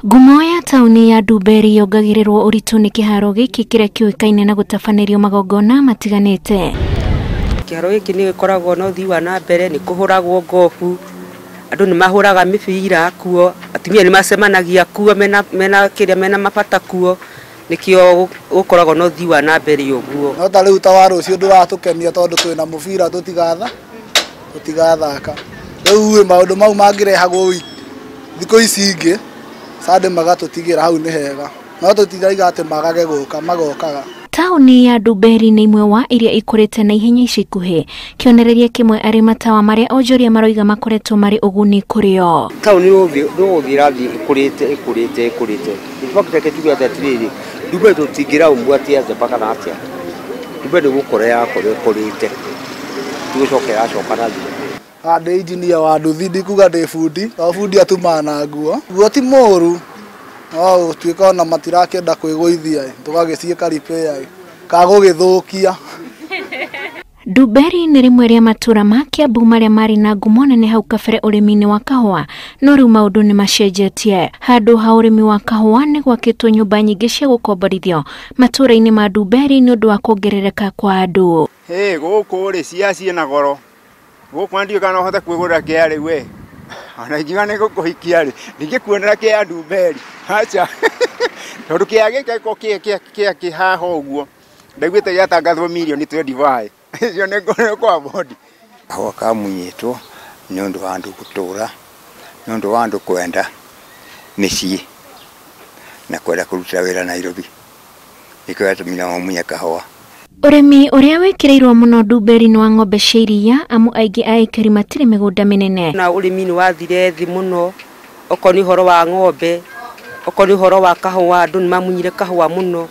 Ngumo ya tauni ya Ndumberi yongagirirwo uritu ni kiharo giki kiria kiuikaine na gutabanĩrio magongona matiganite. Kiharo giki ni gikoragwo no thii wa na mbere ni kuhuragwo ngofu, andu ni mahuraga mibira kuo, atumia ni macemanagia kuo mena mabata kuo, nikio gukoragwo no thii wa na mbere uguo. No ta riu ta wa rucio nduratukenia tondu twina mubira tutigathaka. Riu maundu mau mangirehagwo thiko ici ingi sade magatutigira hau ni hega. No tutigaiga ati magage guka magokaga. Tauni ya Ndumberi ni imwe wa iria ikurite na ihenya ica ikuhi. Kionereria kimwe ari matawa maria onjoria maroiga makoretwo mari uguni kurio. Tauni ruthira ikurite. Ifakita ketuga atiriri. Ndumberi tutingira umwati aze paka na atia. Ndumberi gukorea kurite. Tugicokera cokana ade engineer wa nduthi ndikuga ndi fundi, no fundi atumana nguo. Nguo ti moru. No twika na matirakenda kwiguithia, tugagiciika repair. Kagugithukia. Ndumberi ni rimwe ria matura ma Kiambu maria mari na ngumo nene hau kabere urimi-ini wa kahua, no riu maundu ni macenjetie. Handu ha urimi wa kahua ni gwakitwo nyumba nyingi cia gukomborithio matura-ini ma Ndumberi ni undu wa kuongerereka kwa andu. Guku ri ciacie na goro. Guku ndio kana hota kwigura kiari we. Ona ingiga ni gukuhikia ri. Ndingikuonera kia Ndumberi. Acha. Tondu kiage kia haho uguo. Ndaiguite giatangathwo milioni 25. Icio ni ngoro kwa bodi. Kahua kamunyitwo ni undu wa andu gutura, ni undu wa andu kwenda micii na kwenda kuruta wira Nairobi. Ikyo atumina mamunya kahua. Urimi uria wikirirwo muno Ndumberi ni wa ng'ombe cia iria, amu aingi aikari matire migunda minene. Na urimi ni wathire thi muno, okoni horo wa ng'ombe, okoni horo wa kahua, andu ni mamunyire kahua muno,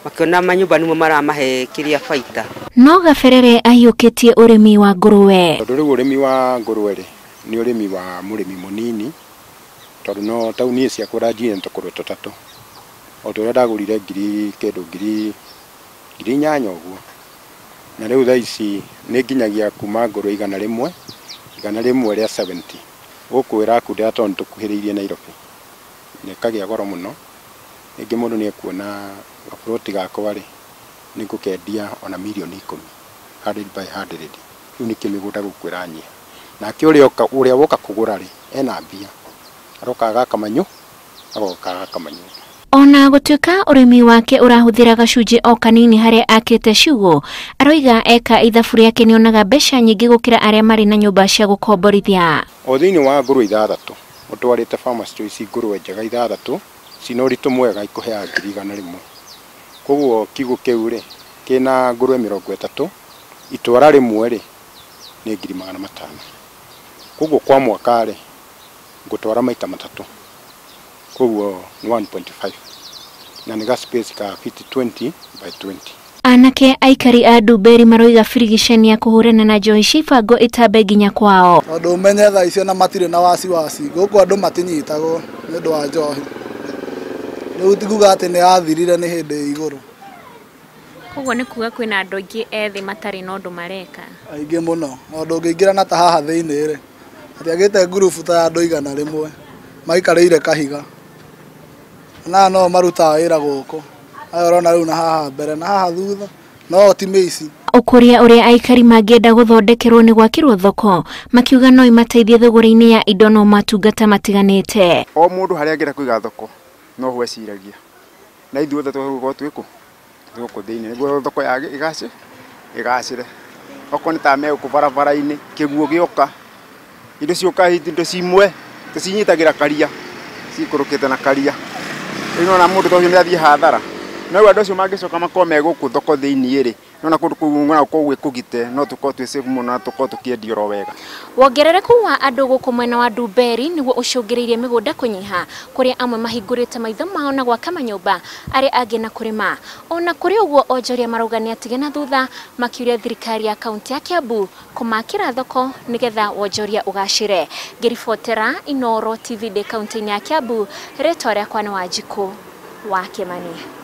makiona manyumba nimo maramahe kiria faita. No gaberere ahiukitie urimi wa nguruwe. Tondu riu urimi wa nguruwe ri ni urimi wa murimi munini, tondu no tauni cia kuranjie ntokoro tutatu. Oto ria ndagurire ngiri 8 uguo. Na riu thaa ici ni nginyagia kuma nguruwe 100 ria 70. Guku irakunda tondu tukuhiriirie Nairobi. Ni kagia goro muno. Ingi mundu ni ekuona ploti gakwa ri ni ngukendia ona milioni 10, 100 by 100. Riu ni kimigunda gukwiranyia. Na uria woka kugura ri ena mbia. Arokaga kamanyu, agokaga kamanyu. Ona gutuika urimi wake urahuthira gacunji o kanini haria akite ciugo, aroiga eka ithabu riake ni onaga mbeca nyingi gukira aria mari na nyumba cia gukomborithia. O thiini wa nguruwe 6 utwarite Farmers Choice nguruwe njega 6 cina uritu mwega ikuhea 100,000. Koguo kiugo kiu ri kina nguruwe 30, itwara rimwe ri ni 500,000. Koguo kwa mwaka ri ngutwara maita 3. Koguo 1.5 na niga space ka 20 by 20. Anake aikari a Ndumberi maroiga firigiceni ya kuhurana na njoi cibango itambe nginya kwao. Tondu menye thaa icio na matire na wasiwasi, guku andu matinyitagwo ni undu wa njohi. Riu tiguga ati ni athirire ni hindi iguru. Koguo ni kuga kwina andu aingi ethi matari na undu mareka. Aingi muno, undu ungiingira na ta haha thiini ri. Ati agite group ta andu 100 maikareire kahiga. Na no maruta wira guku. Ayorona riu na haha mbere na haha thutha no ti meici. Ukuria uria aikari mangienda guthondekerwo ni gwakirwo thoko, makiuga no imateithie thogora-ini ya indo no matungata matiganite. O mundu haria angienda kuiga thoko no hweciragia. Na ithuothe twaguko twiku thoko thiini niguo thoko ya igacire. Oko ni ta me ku barabara-ini kiguo gioka. Indo cioka indo cimwe tucinyitagira karia cikurukite na karia. Ino na mundu tohio ni athie hathara. No andu acio mangicoka makome guku thoko thiini ri no na kundu kuguna ko kugite no tuko twese muno na tuko tukiendio ro wega. Wongerereku wa andu guku mwena wa Ndumberi niguo ucungiriirie migunda kunyiha, kuria amwe mahingurite maitho mao na gwaka manyumba aria angi na kurima. Ona kuri uguo onjoria marauga ni atige na thutha, makiuria thirikari ya kaunti ya Kiambu kumakira thoko nigetha wonjoria ugacire. Ngiribotera Inooro TV de kaunti ya Kiambu, ritwa riakwa ni Wanjiku wa Kimani.